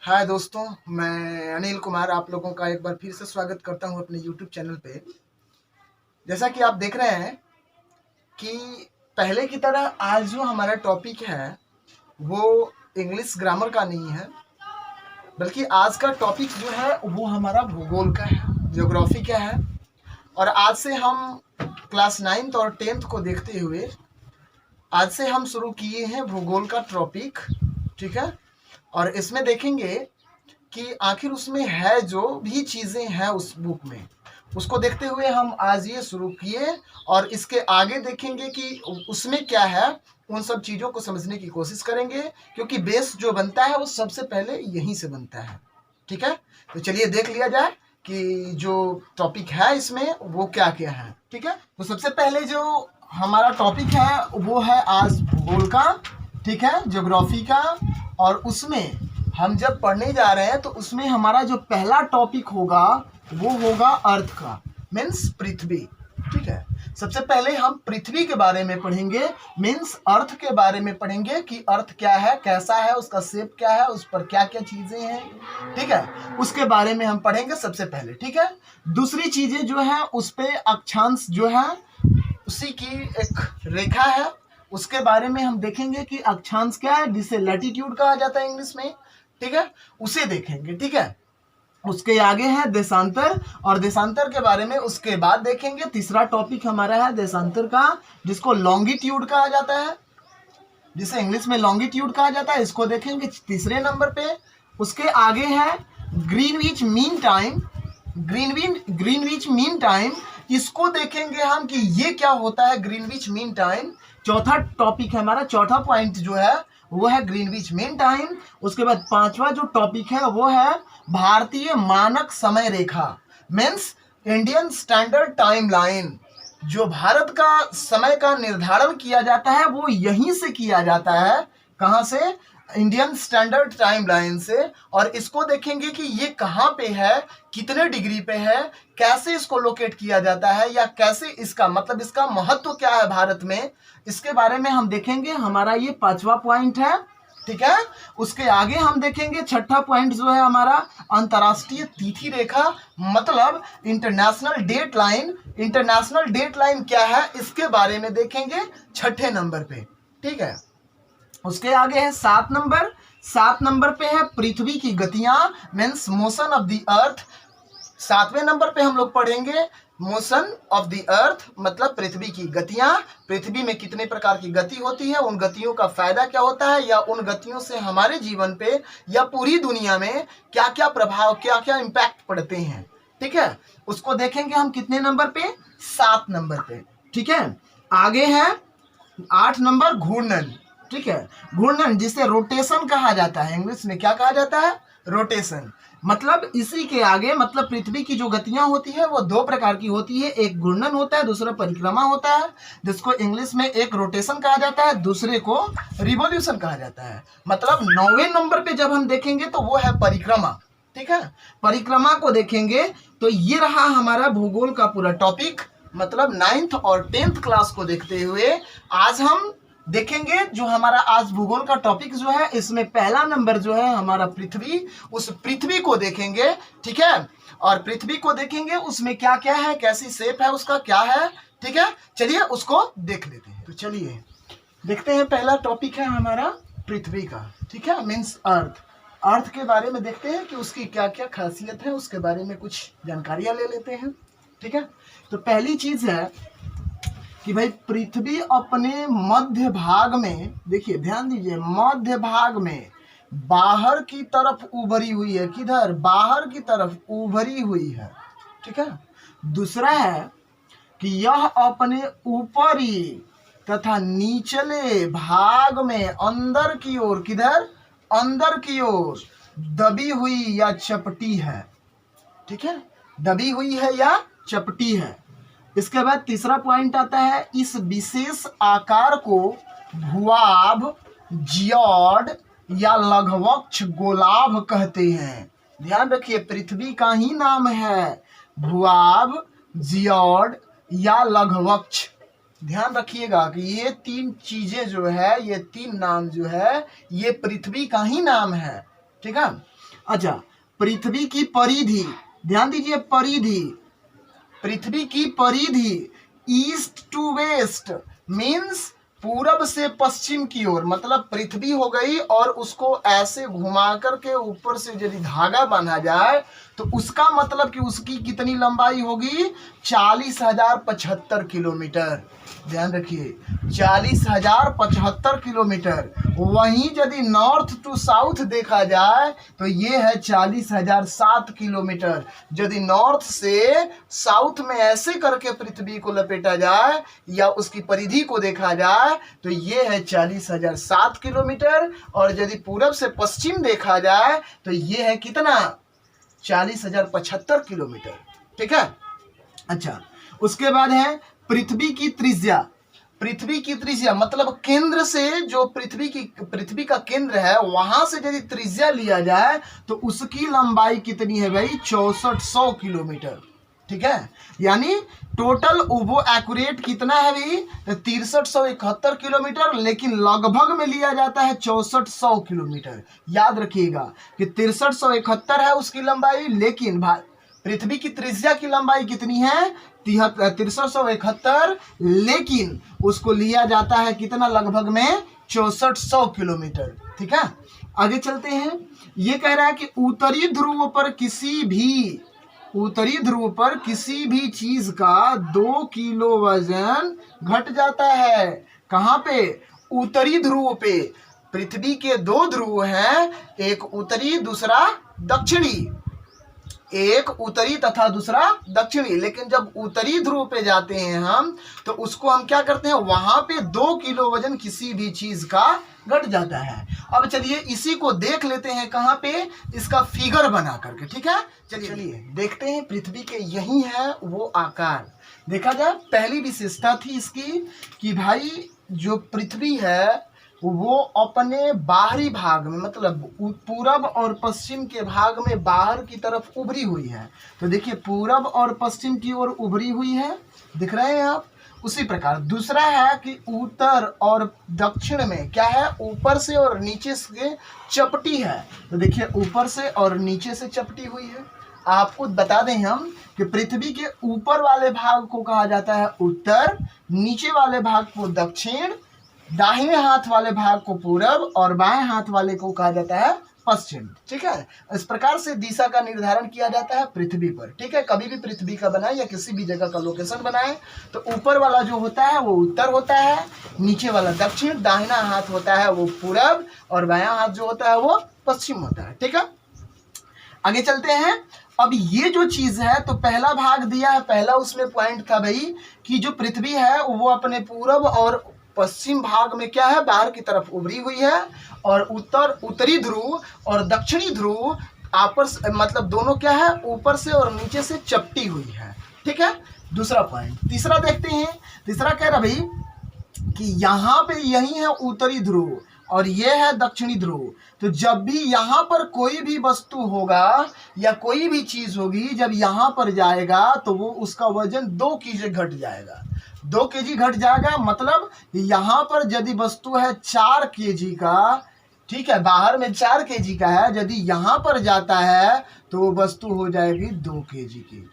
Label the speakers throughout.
Speaker 1: हाय दोस्तों, मैं अनिल कुमार आप लोगों का एक बार फिर से स्वागत करता हूं अपने यूट्यूब चैनल पे। जैसा कि आप देख रहे हैं कि पहले की तरह आज जो हमारा टॉपिक है वो इंग्लिश ग्रामर का नहीं है, बल्कि आज का टॉपिक जो है वो हमारा भूगोल का है, ज्योग्राफी का है। और आज से हम क्लास 9th और 10th को देखते हुए आज से हम शुरू किए हैं भूगोल का टॉपिक, ठीक है। और इसमें देखेंगे कि आखिर उसमें है जो भी चीज़ें हैं उस बुक में, उसको देखते हुए हम आज ये शुरू किए और इसके आगे देखेंगे कि उसमें क्या है। उन सब चीज़ों को समझने की कोशिश करेंगे, क्योंकि बेस जो बनता है वो सबसे पहले यहीं से बनता है, ठीक है। तो चलिए देख लिया जाए कि जो टॉपिक है इसमें वो क्या क्या है, ठीक है। तो सबसे पहले जो हमारा टॉपिक है वो है आज भूगोल का, ठीक है, ज्योग्राफी का। और उसमें हम जब पढ़ने जा रहे हैं तो उसमें हमारा जो पहला टॉपिक होगा वो होगा अर्थ का, मीन्स पृथ्वी, ठीक है। सबसे पहले हम पृथ्वी के बारे में पढ़ेंगे, मीन्स अर्थ के बारे में पढ़ेंगे कि अर्थ क्या है, कैसा है, उसका शेप क्या है, उस पर क्या क्या चीजें हैं, ठीक है। उसके बारे में हम पढ़ेंगे सबसे पहले, ठीक है। दूसरी चीजें जो है उस पे अक्षांश जो है उसी की एक रेखा है, उसके बारे में हम देखेंगे कि अक्षांश क्या है, जिसे लैटिट्यूड कहा जाता है इंग्लिश में, ठीक है, उसे देखेंगे, ठीक है। उसके आगे है देशांतर, और देशांतर के बारे में उसके बाद देखेंगे। तीसरा टॉपिक हमारा है देशांतर का, जिसको लॉन्गिट्यूड कहा जाता है, जिसे इंग्लिश में लॉन्गिट्यूड कहा जाता है, इसको देखेंगे तीसरे नंबर पे। उसके आगे है Greenwich mean time, Greenwich mean time, इसको देखेंगे हम कि ये क्या होता है ग्रीनविच मीन टाइम। चौथा टॉपिक है हमारा, चौथा पॉइंट जो है वो है ग्रीनविच मीन टाइम। उसके बाद पांचवा जो टॉपिक है वो है भारतीय मानक समय रेखा, means Indian standard time line. जो भारत का समय का निर्धारण किया जाता है वो यहीं से किया जाता है, कहां से, इंडियन स्टैंडर्ड टाइम लाइन से। और इसको देखेंगे कि ये कहां पे है, कितने डिग्री पे है, कैसे इसको लोकेट किया जाता है, या कैसे इसका मतलब इसका महत्व क्या है भारत में, इसके बारे में हम देखेंगे। हमारा ये पांचवा पॉइंट है, ठीक है। उसके आगे हम देखेंगे छठा पॉइंट जो है हमारा अंतरराष्ट्रीय तिथि रेखा, मतलब international date line. International date line क्या है इसके बारे में देखेंगे छठे नंबर पे, ठीक है। उसके आगे है 7 नंबर, 7 नंबर पे है पृथ्वी की गतियां, means motion of the earth. 7वें नंबर पे हम लोग पढ़ेंगे मोशन ऑफ द अर्थ, मतलब पृथ्वी की गतियां। पृथ्वी में कितने प्रकार की गति होती है, उन गतियों का फायदा क्या होता है, या उन गतियों से हमारे जीवन पे या पूरी दुनिया में क्या क्या प्रभाव, क्या क्या इम्पैक्ट पड़ते हैं, ठीक है। उसको देखेंगे हम कितने नंबर पे, 7 नंबर पे, ठीक है। आगे है 8 नंबर घूर्णन, ठीक है। घूर्णन जिसे रोटेशन कहा जाता है, इंग्लिश में क्या कहा जाता है, रोटेशन। मतलब इसी के आगे, मतलब पृथ्वी की जो गतियां होती है वो दो प्रकार की होती है, एक घूर्णन होता है, दूसरा परिक्रमा होता है, जिसको इंग्लिश में एक रोटेशन कहा जाता है, दूसरे को रिवॉल्यूशन कहा जाता है। मतलब 9वें नंबर पे जब हम देखेंगे तो वो है परिक्रमा, ठीक है। परिक्रमा को देखेंगे तो ये रहा हमारा भूगोल का पूरा टॉपिक, मतलब 9th और 10th क्लास को देखते हुए आज हम देखेंगे जो हमारा आज भूगोल का टॉपिक जो है, इसमें पहला नंबर जो है हमारा पृथ्वी, उस पृथ्वी को देखेंगे, ठीक है। और पृथ्वी को देखेंगे उसमें क्या क्या है, कैसी शेप है उसका, क्या है, ठीक है। चलिए उसको देख लेते हैं। तो चलिए देखते हैं, पहला टॉपिक है हमारा पृथ्वी का, ठीक है, मीन्स अर्थ। अर्थ के बारे में देखते हैं कि उसकी क्या क्या खासियत है, उसके बारे में कुछ जानकारियां ले लेते हैं, ठीक है। तो पहली चीज है कि भाई पृथ्वी अपने मध्य भाग में, देखिए ध्यान दीजिए, मध्य भाग में बाहर की तरफ उभरी हुई है, किधर, बाहर की तरफ उभरी हुई है, ठीक है। दूसरा है कि यह अपने ऊपरी तथा निचले भाग में अंदर की ओर, किधर, अंदर की ओर दबी हुई या चपटी है, ठीक है, दबी हुई है या चपटी है। इसके बाद तीसरा पॉइंट आता है, इस विशेष आकार को भूआभ, जियोड या लघवक्ष गोलाभ कहते हैं। ध्यान रखिए पृथ्वी का ही नाम है भूआभ, जियोड या लघवक्ष। ध्यान रखिएगा कि ये तीन चीजें जो है, ये तीन नाम जो है ये पृथ्वी का ही नाम है, ठीक है। अच्छा, पृथ्वी की परिधि, ध्यान दीजिए परिधि, पृथ्वी की परिधि ईस्ट टू वेस्ट मीन्स पूरब से पश्चिम की ओर, मतलब पृथ्वी हो गई और उसको ऐसे घुमा करके ऊपर से यदि धागा बांधा जाए तो उसका मतलब कि उसकी कितनी लंबाई होगी, 40,075 किलोमीटर। ध्यान रखिए 40,075 किलोमीटर। वहीं यदि नॉर्थ टू साउथ देखा जाए तो ये है 40,007 किलोमीटर। यदि नॉर्थ से साउथ में ऐसे करके पृथ्वी को लपेटा जाए या उसकी परिधि को देखा जाए तो ये है 40,007 किलोमीटर। और यदि पूरब से पश्चिम देखा जाए तो ये है कितना, 40,075 किलोमीटर। ठीक है। अच्छा, उसके बाद है पृथ्वी की त्रिज्या। पृथ्वी की त्रिज्या मतलब केंद्र से, जो पृथ्वी का केंद्र है वहां से यदि त्रिज्या लिया जाए तो उसकी लंबाई कितनी है भाई, 6400 किलोमीटर। ठीक है, यानी टोटल वो एक्यूरेट कितना है भाई, 6371 किलोमीटर, लेकिन लगभग में लिया जाता है 6400 किलोमीटर। याद रखिएगा कि 6371 है उसकी लंबाई, लेकिन पृथ्वी की त्रिज्या की लंबाई कितनी है, 6371, लेकिन उसको लिया जाता है कितना, लगभग में 6400 किलोमीटर। ठीक है, आगे चलते हैं। ये कह रहा है कि उत्तरी ध्रुव पर किसी भी चीज का 2 किलो वजन घट जाता है। कहाँ पे, उत्तरी ध्रुव पे। पृथ्वी के 2 ध्रुव हैं, एक उत्तरी दूसरा दक्षिणी, एक उत्तरी तथा दूसरा दक्षिणी। लेकिन जब उत्तरी ध्रुव पे जाते हैं हम तो उसको हम क्या करते हैं, वहां पे 2 किलो वजन किसी भी चीज का घट जाता है। अब चलिए इसी को देख लेते हैं कहाँ पे, इसका फिगर बना करके। ठीक है, चलिए देखते हैं। पृथ्वी के यही है वो आकार। देखा जाए, पहली विशेषता थी इसकी कि भाई जो पृथ्वी है वो अपने बाहरी भाग में, मतलब पूरब और पश्चिम के भाग में बाहर की तरफ उभरी हुई है। तो देखिए पूरब और पश्चिम की ओर उभरी हुई है, दिख रहे हैं आप। उसी प्रकार दूसरा है कि उत्तर और दक्षिण में क्या है, ऊपर से और नीचे से चपटी है। तो देखिए ऊपर से और नीचे से चपटी हुई है। आपको बता दें हम कि पृथ्वी के ऊपर वाले भाग को कहा जाता है उत्तर, नीचे वाले भाग को दक्षिण, दाहिने हाथ वाले भाग को पूरब और बाएं हाथ वाले को कहा जाता है पश्चिम। ठीक है, इस प्रकार से दिशा का निर्धारण किया जाता है पृथ्वी पर। ठीक है, कभी भी पृथ्वी का बनाए या किसी भी जगह का लोकेशन बनाए तो ऊपर वाला जो होता है वो उत्तर होता है, नीचे वाला दक्षिण, दाहिना हाथ होता है वो पूरब और बायां हाथ जो होता है वो पश्चिम होता है। ठीक है, आगे चलते हैं। अब ये जो चीज है, तो पहला भाग दिया है, पहला उसमें पॉइंट था भाई कि जो पृथ्वी है वो अपने पूरब और पश्चिम भाग में क्या है, बाहर की तरफ उभरी हुई है, और उत्तरी ध्रुव और दक्षिणी ध्रुव आपस मतलब दोनों क्या है, ऊपर से और नीचे से चपटी हुई है। ठीक है, दूसरा पॉइंट। तीसरा देखते हैं। तीसरा कह रहा भाई कि यहाँ पे यही है उत्तरी ध्रुव और ये है दक्षिणी ध्रुव। तो जब भी यहाँ पर कोई भी वस्तु होगा या कोई भी चीज होगी, जब यहाँ पर जाएगा तो वो उसका वजन 2 kg घट जाएगा। 2 kg घट जाएगा, मतलब यहाँ पर यदि वस्तु है 4 kg का, ठीक है, बाहर में 4 kg का है, यदि यहाँ पर जाता है तो वो वस्तु हो जाएगी 2 kg की।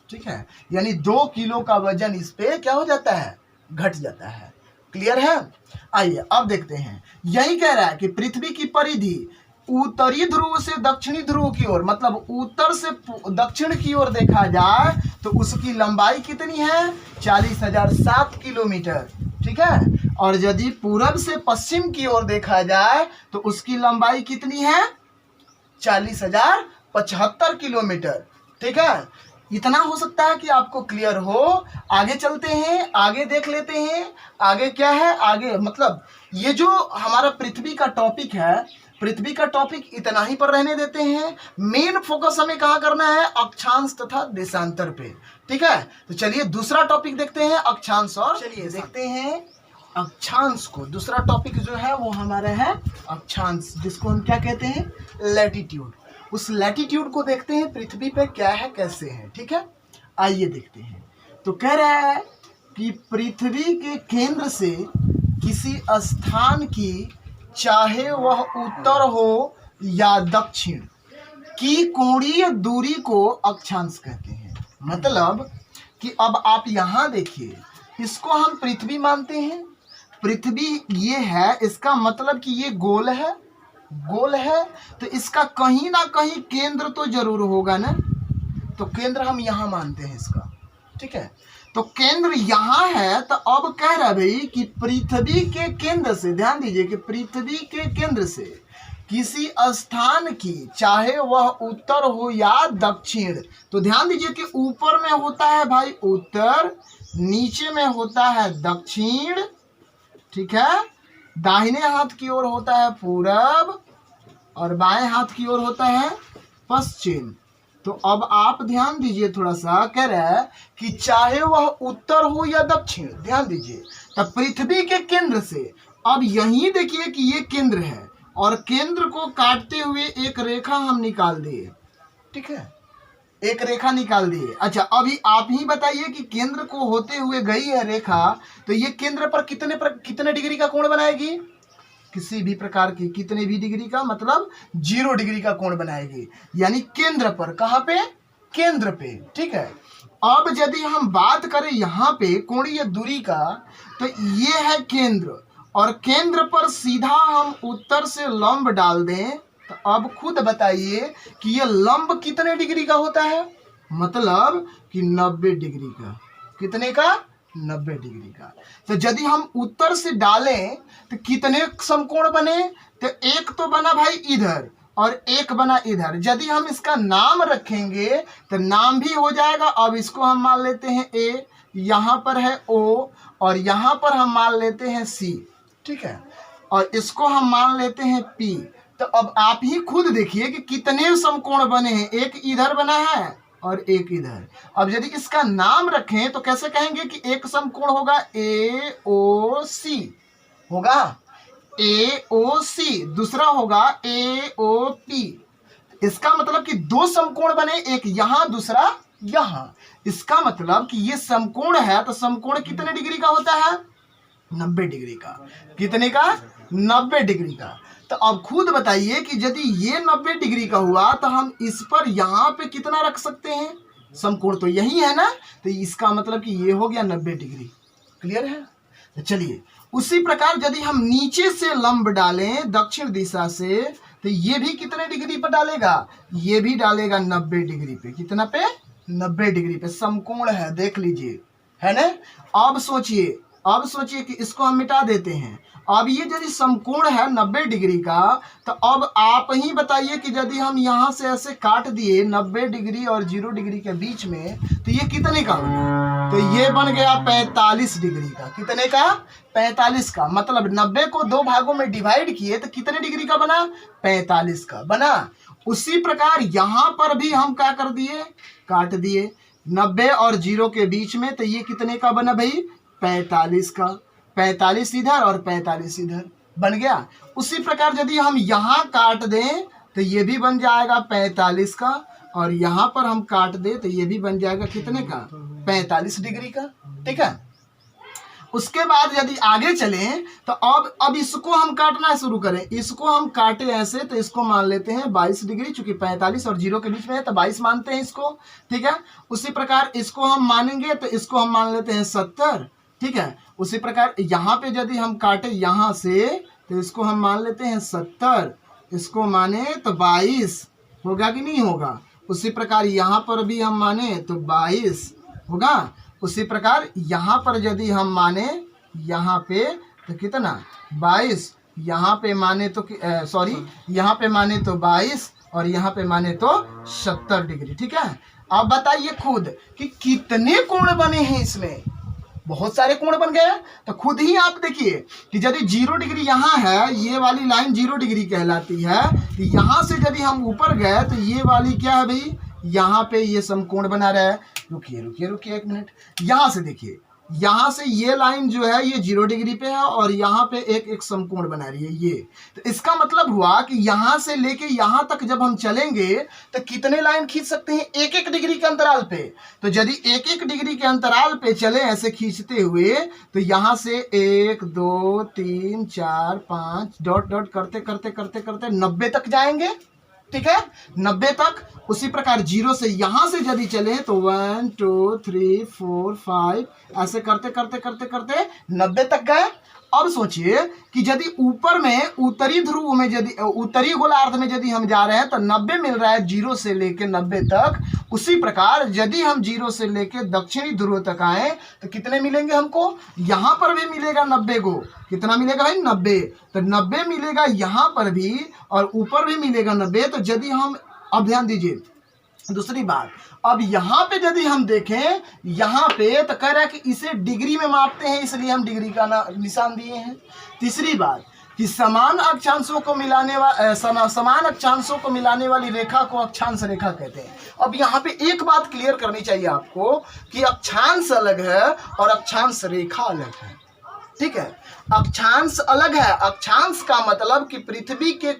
Speaker 1: ठीक है, यानी 2 किलो का वजन इस पे क्या हो जाता है, घट जाता है। क्लियर है। आइए अब देखते हैं। यही कह रहा है कि पृथ्वी की परिधि उत्तरी ध्रुव से दक्षिणी ध्रुव की ओर, मतलब उत्तर से दक्षिण की ओर देखा जाए तो उसकी लंबाई कितनी है, 40,007 किलोमीटर। ठीक है, और यदि पूरब से पश्चिम की ओर देखा जाए तो उसकी लंबाई कितनी है, 40,075 किलोमीटर। ठीक है, इतना हो सकता है कि आपको क्लियर हो। आगे चलते हैं, आगे देख लेते हैं। आगे क्या है, आगे मतलब ये जो हमारा पृथ्वी का टॉपिक है, पृथ्वी का टॉपिक इतना ही पर रहने देते हैं। मेन फोकस हमें कहाँ करना है, अक्षांश तथा देशांतर पे। ठीक है, तो चलिए दूसरा टॉपिक देखते हैं, अक्षांश। और चलिए देखते हैं अक्षांश को। दूसरा टॉपिक जो है वो हमारा है अक्षांश, जिसको हम क्या कहते हैं, लैटिट्यूड। उस लैटिट्यूड को देखते हैं पृथ्वी पे क्या है, कैसे है। ठीक है, आइए देखते हैं। तो कह रहा है कि पृथ्वी के केंद्र से किसी स्थान की, चाहे वह उत्तर हो या दक्षिण, कि कोणीय दूरी को अक्षांश कहते हैं। मतलब कि अब आप यहां देखिए, इसको हम पृथ्वी मानते हैं, पृथ्वी ये है, इसका मतलब कि ये गोल है, गोल है, तो इसका कहीं ना कहीं केंद्र तो जरूर होगा ना, तो केंद्र हम यहां मानते हैं इसका, ठीक है। तो केंद्र यहां है, तो अब कह रहा है भाई कि पृथ्वी के केंद्र से, ध्यान दीजिए कि पृथ्वी के केंद्र से किसी स्थान की, चाहे वह उत्तर हो या दक्षिण, तो ध्यान दीजिए कि ऊपर में होता है भाई उत्तर, नीचे में होता है दक्षिण, ठीक है, दाहिने हाथ की ओर होता है पूरब और बाएं हाथ की ओर होता है पश्चिम। तो अब आप ध्यान दीजिए, थोड़ा सा कह रहा है कि चाहे वह उत्तर हो या दक्षिण, ध्यान दीजिए, तब पृथ्वी के केंद्र से, अब यही देखिए कि ये केंद्र है और केंद्र को काटते हुए एक रेखा हम निकाल दिए, ठीक है, एक रेखा निकाल दिए। अच्छा, अभी आप ही बताइए कि केंद्र को होते हुए गई है रेखा, तो ये केंद्र पर कितने डिग्री का कोण बनाएगी? किसी भी प्रकार की, कितने भी डिग्री का, मतलब 0 डिग्री का कोण बनाएगी, यानी केंद्र पर। कहां पे? केंद्र पे, ठीक है। अब यदि हम बात करें यहाँ पे कोणीय दूरी का, तो ये है केंद्र, और केंद्र पर सीधा हम उत्तर से लंब डाल दें, तो अब खुद बताइए कि ये लंब कितने डिग्री का होता है? मतलब कि 90 डिग्री का। कितने का? 90 डिग्री का। तो यदि हम उत्तर से डालें तो कितने समकोण बने? तो एक तो बना भाई इधर और एक बना इधर। यदि हम इसका नाम रखेंगे तो नाम भी हो जाएगा। अब इसको हम मान लेते हैं ए, यहाँ पर है ओ, और यहाँ पर हम मान लेते हैं सी, ठीक है, और इसको हम मान लेते हैं पी। तो अब आप ही खुद देखिए कि कितने समकोण बने हैं, एक इधर बना है और एक इधर। अब यदि इसका नाम रखें तो कैसे कहेंगे कि एक समकोण होगा ए ओ सी, होगा ए ओ सी, दूसरा होगा ए ओ पी। इसका मतलब कि दो समकोण बने, एक यहां दूसरा यहां। इसका मतलब कि ये समकोण है, तो समकोण कितने डिग्री का होता है? 90 डिग्री का। कितने का? 90 डिग्री का। तो अब खुद बताइए कि यदि ये 90 डिग्री का हुआ तो हम इस पर यहाँ पे कितना रख सकते हैं? समकोण तो यही है ना, तो इसका मतलब कि ये हो गया 90 डिग्री। क्लियर है? तो चलिए, उसी प्रकार यदि हम नीचे से लंब डालें दक्षिण दिशा से, तो ये भी कितने डिग्री पर डालेगा? ये भी डालेगा 90 डिग्री पे। कितना पे? 90 डिग्री पे। समकोण है, देख लीजिए, है ना। अब सोचिए कि इसको हम मिटा देते हैं। अब ये यदि समकोण है 90 डिग्री का, तो अब आप ही बताइए कि यदि हम यहाँ से ऐसे काट दिए 90 डिग्री और 0 डिग्री के बीच में, तो ये कितने का होगा? तो ये बन गया 45 डिग्री का। कितने का? 45 का। मतलब 90 को 2 भागों में डिवाइड किए तो कितने डिग्री का बना? 45 का बना। उसी प्रकार यहाँ पर भी हम क्या कर दिए? काट दिए 90 और 0 के बीच में, तो ये कितने का बना भाई? 45 का। 45 इधर और 45 इधर बन गया। उसी प्रकार यदि हम यहाँ काट दें तो ये भी बन जाएगा 45 का, और यहाँ पर हम काट दें तो ये भी बन जाएगा कितने का? 45 डिग्री का, ठीक है। उसके बाद यदि आगे चलें तो अब इसको हम काटना शुरू करें। इसको हम काटे ऐसे, तो इसको मान लेते हैं 22 डिग्री, चूंकि 45 और 0 के बीच में है तो 22 मानते हैं इसको, ठीक है। उसी प्रकार इसको हम मानेंगे तो इसको हम मान लेते हैं 70, ठीक है। उसी प्रकार यहाँ पे यदि हम काटे यहाँ से, तो इसको हम मान लेते हैं 70, इसको माने तो 22 होगा कि नहीं होगा। उसी प्रकार यहाँ पर भी हम माने तो 22 होगा। उसी प्रकार यहाँ पर यदि हम माने यहाँ पे तो कितना? 22। यहाँ पे माने तो यहाँ पे माने तो 22 और यहाँ पे माने तो 70 डिग्री, ठीक है। अब बताइए खुद कि कितने कोण बने हैं इसमें? बहुत सारे कोण बन गए। तो खुद ही आप देखिए कि यदि 0 डिग्री यहाँ है, ये वाली लाइन 0 डिग्री कहलाती है, तो यहाँ से यदि हम ऊपर गए तो ये वाली क्या है भाई? यहाँ पे ये समकोण बना रहा है। रुकिए 1 मिनट। यहाँ से देखिए, यहाँ से ये लाइन जो है ये 0 डिग्री पे है और यहाँ पे एक समकोण बना रही है ये। तो इसका मतलब हुआ कि यहाँ से लेके यहाँ तक जब हम चलेंगे तो कितने लाइन खींच सकते हैं? 1-1 डिग्री के अंतराल पे। तो यदि 1-1 डिग्री के अंतराल पे चले ऐसे खींचते हुए, तो यहाँ से 1 2 3 4 5 डॉट डॉट करते करते 90 तक जाएंगे, ठीक है, 90 तक। उसी प्रकार 0 से यहां से यदि चले तो 1 2 3 4 5 ऐसे करते करते करते करते 90 तक गए। अब सोचिए कि यदि ऊपर में उत्तरी ध्रुव में यदि उत्तरी गोलार्ध में यदि हम जा रहे हैं तो 90 मिल रहा है 0 से लेके 90 तक। उसी प्रकार यदि हम 0 से लेके दक्षिणी ध्रुव तक आए तो कितने मिलेंगे हमको? यहाँ पर भी मिलेगा 90 को। कितना मिलेगा भाई? 90। तो 90 मिलेगा यहाँ पर भी और ऊपर भी मिलेगा 90। तो यदि हम, अब ध्यान दीजिए दूसरी बात, अब यहाँ पे यदि हम देखें यहाँ पे तो कह रहा है कि इसे डिग्री में मापते हैं, इसलिए हम डिग्री का निशान दिए हैं। तीसरी बात कि समान अक्षांशों को मिलाने वाली रेखा को अक्षांश रेखा कहते हैं। अब यहाँ पे एक बात क्लियर करनी चाहिए आपको कि अक्षांश अलग है और अक्षांश रेखा अलग है। ठीक है, अक्षांश अलग है। अक्षांश का मतलब कि पृथ्वी के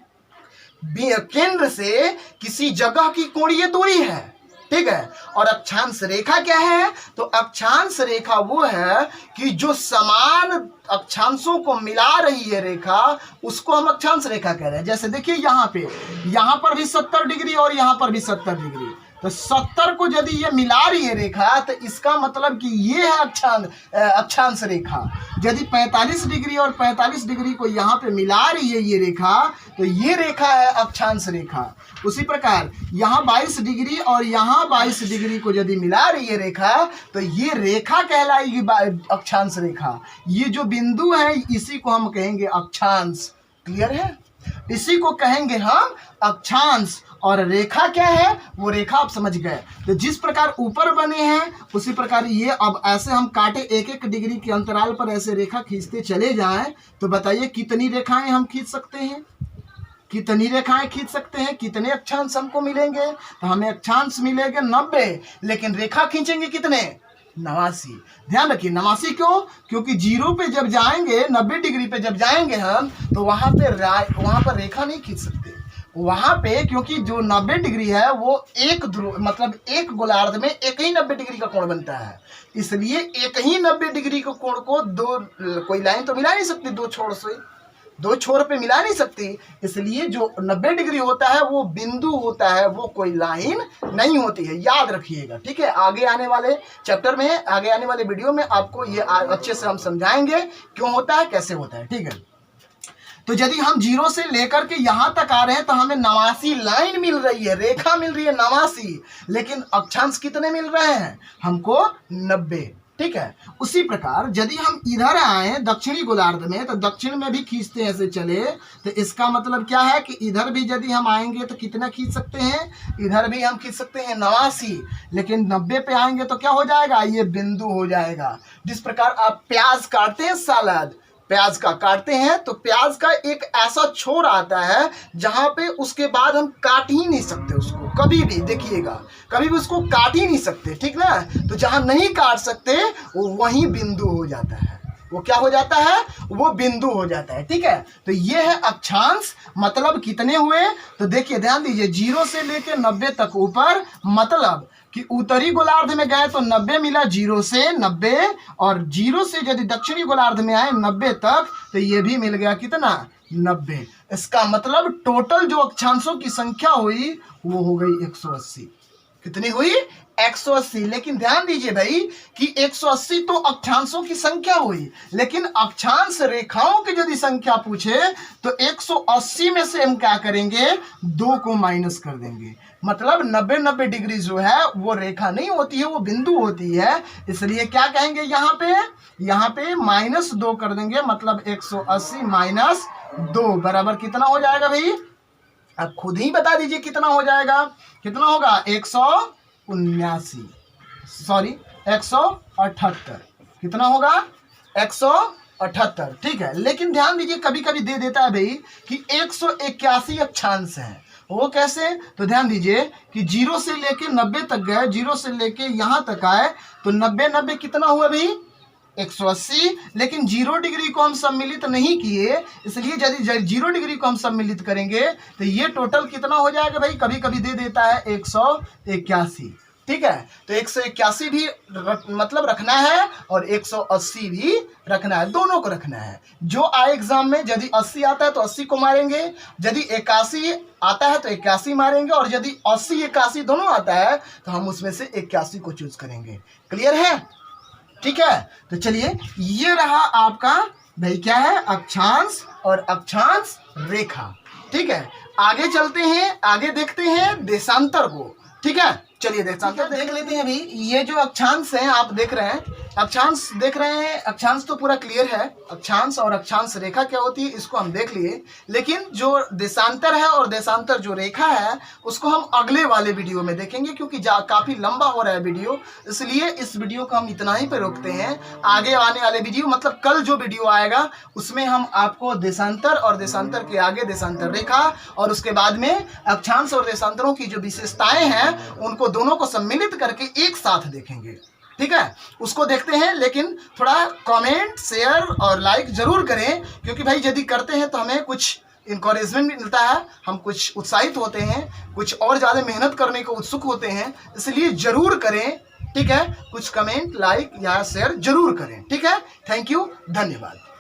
Speaker 1: केंद्र से किसी जगह की कोणीय दूरी है। ठीक है, और अक्षांश रेखा क्या है? तो अक्षांश रेखा वो है कि जो समान अक्षांशों को मिला रही है रेखा, उसको हम अक्षांश रेखा कह रहे हैं। जैसे देखिए यहाँ पर भी 70 डिग्री और यहाँ पर भी 70 डिग्री, तो 70 को यदि ये मिला रही है रेखा तो इसका मतलब कि ये है अक्षांश रेखा। यदि 45 डिग्री और 45 डिग्री को यहाँ पे मिला रही है ये रेखा, तो ये रेखा है अक्षांश रेखा। उसी प्रकार यहाँ 22 डिग्री और यहाँ 22 डिग्री को यदि मिला रही है रेखा, तो ये रेखा कहलाएगी अक्षांश रेखा। ये जो बिंदु है इसी को हम कहेंगे अक्षांश। क्लियर है? इसी को कहेंगे हम अक्षांश। और रेखा क्या है? वो रेखा आप समझ गए। तो जिस प्रकार ऊपर बने हैं उसी प्रकार ये, अब ऐसे हम काटे 1-1 डिग्री के अंतराल पर ऐसे रेखा खींचते चले जाएं तो बताइए कितनी रेखाएं हम खींच सकते हैं? कितनी रेखाएं खींच सकते हैं? कितने अक्षांश हमको मिलेंगे? तो हमें अक्षांश मिलेंगे 90, लेकिन रेखा खींचेंगे कितने? 89। ध्यान रखिए 89 क्यों? क्योंकि 0 पे जब जाएंगे, 90 डिग्री पे जब जाएंगे हम, तो वहां पर रेखा नहीं खींच सकते वहां पे, क्योंकि जो 90 डिग्री है वो एक ध्रुव मतलब एक गोलार्ध में एक ही 90 डिग्री का कोण बनता है। इसलिए एक ही 90 डिग्री के कोण को कोई लाइन तो मिला नहीं सकती, दो छोर पे मिला नहीं सकती। इसलिए जो 90 डिग्री होता है वो बिंदु होता है, वो कोई लाइन नहीं होती है। याद रखिएगा। ठीक है, आगे आने वाले चैप्टर में, आगे आने वाले वीडियो में आपको ये अच्छे से हम समझाएंगे क्यों होता है, कैसे होता है। ठीक है, तो यदि हम 0 से लेकर के यहां तक आ रहे हैं तो हमें 89 लाइन मिल रही है, रेखा मिल रही है 89, लेकिन अक्षांश कितने मिल रहे हैं हमको? 90। ठीक है, उसी प्रकार यदि हम इधर आए दक्षिणी गोलार्ध में, तो दक्षिण में भी खींचते ऐसे चले, तो इसका मतलब क्या है कि इधर भी यदि हम आएंगे तो कितना खींच सकते हैं? इधर भी हम खींच सकते हैं 89, लेकिन 90 पे आएंगे तो क्या हो जाएगा? ये बिंदु हो जाएगा। जिस प्रकार आप प्याज काटते हैं, सलाद प्याज का काटते हैं, तो प्याज का एक ऐसा छोर आता है जहां पे उसके बाद हम काट ही नहीं सकते उसको, कभी भी देखिएगा, कभी भी उसको काट ही नहीं सकते। ठीक ना? तो जहां नहीं काट सकते वो वहीं बिंदु हो जाता है। वो क्या हो जाता है? वो बिंदु हो जाता है। ठीक है, तो ये है अक्षांश। मतलब कितने हुए? तो देखिए ध्यान दीजिए, 0 से लेके 90 तक ऊपर, मतलब कि उत्तरी गोलार्ध में गए तो 90 मिला 0 से 90, और 0 से यदि दक्षिणी गोलार्ध में आए 90 तक, तो ये भी मिल गया कितना? 90। इसका मतलब टोटल जो अक्षांशों की संख्या हुई वो हो गई 180। कितनी हुई? 180। लेकिन ध्यान दीजिए भाई कि 180 तो अक्षांशों की संख्या हुई, लेकिन अक्षांश रेखाओं की यदि संख्या पूछे तो 180 में से हम क्या करेंगे? 2 को माइनस कर देंगे। मतलब 90 डिग्री जो है वो रेखा नहीं होती है, वो बिंदु होती है। इसलिए क्या कहेंगे यहाँ पे -2 कर देंगे। मतलब 180 माइनस 2 बराबर कितना हो जाएगा भाई? अब खुद ही बता दीजिए कितना हो जाएगा। कितना होगा? 178। कितना होगा? 178। ठीक है, लेकिन ध्यान दीजिए कभी कभी दे देता है भाई कि 181 अक्षांश है। वो कैसे? तो ध्यान दीजिए कि 0 से लेके 90 तक गए, 0 से लेके यहां तक आए, तो 90 कितना हुआ भाई? 180। लेकिन 0 डिग्री को हम सम्मिलित नहीं किए, इसलिए यदि 0 डिग्री को हम सम्मिलित करेंगे तो ये टोटल कितना हो जाएगा भाई? कभी कभी दे देता है 181। ठीक है, तो 181 भी मतलब रखना है और 180 भी रखना है, दोनों को रखना है। जो आए एग्जाम में, यदि 80 आता है तो 80 को मारेंगे, यदि 81 आता है तो 81 मारेंगे, और यदि 80 81 दोनों आता है तो हम उसमें से 81 को चूज करेंगे। क्लियर है? ठीक है, तो चलिए ये रहा आपका भाई क्या है, अक्षांश और अक्षांश रेखा। ठीक है, आगे चलते हैं, आगे देखते हैं देशांतर को। ठीक है, चलिए देशांतर देख लेते हैं। अभी ये जो अक्षांश हैं आप देख रहे हैं, अक्षांश देख रहे हैं, अक्षांश तो पूरा क्लियर है। अक्षांश और अक्षांश रेखा क्या होती है इसको हम देख लिए, लेकिन जो देशांतर है और देशांतर जो रेखा है उसको हम अगले वाले वीडियो में देखेंगे, क्योंकि काफी लंबा हो रहा है वीडियो, इसलिए इस वीडियो को हम इतना ही पे रोकते हैं। आगे आने वाले वीडियो मतलब कल जो वीडियो आएगा उसमें हम आपको देशांतर और देशांतर के आगे देशांतर रेखा और उसके बाद में अक्षांश और देशांतरों की जो विशेषताएं हैं उनको दोनों को सम्मिलित करके एक साथ देखेंगे। ठीक है, उसको देखते हैं, लेकिन थोड़ा कमेंट शेयर और लाइक जरूर करें, क्योंकि भाई यदि करते हैं तो हमें कुछ इंकरेजमेंट भी मिलता है, हम कुछ उत्साहित होते हैं, कुछ और ज़्यादा मेहनत करने को उत्सुक होते हैं, इसलिए जरूर करें। ठीक है, कुछ कमेंट लाइक या शेयर जरूर करें। ठीक है, थैंक यू, धन्यवाद।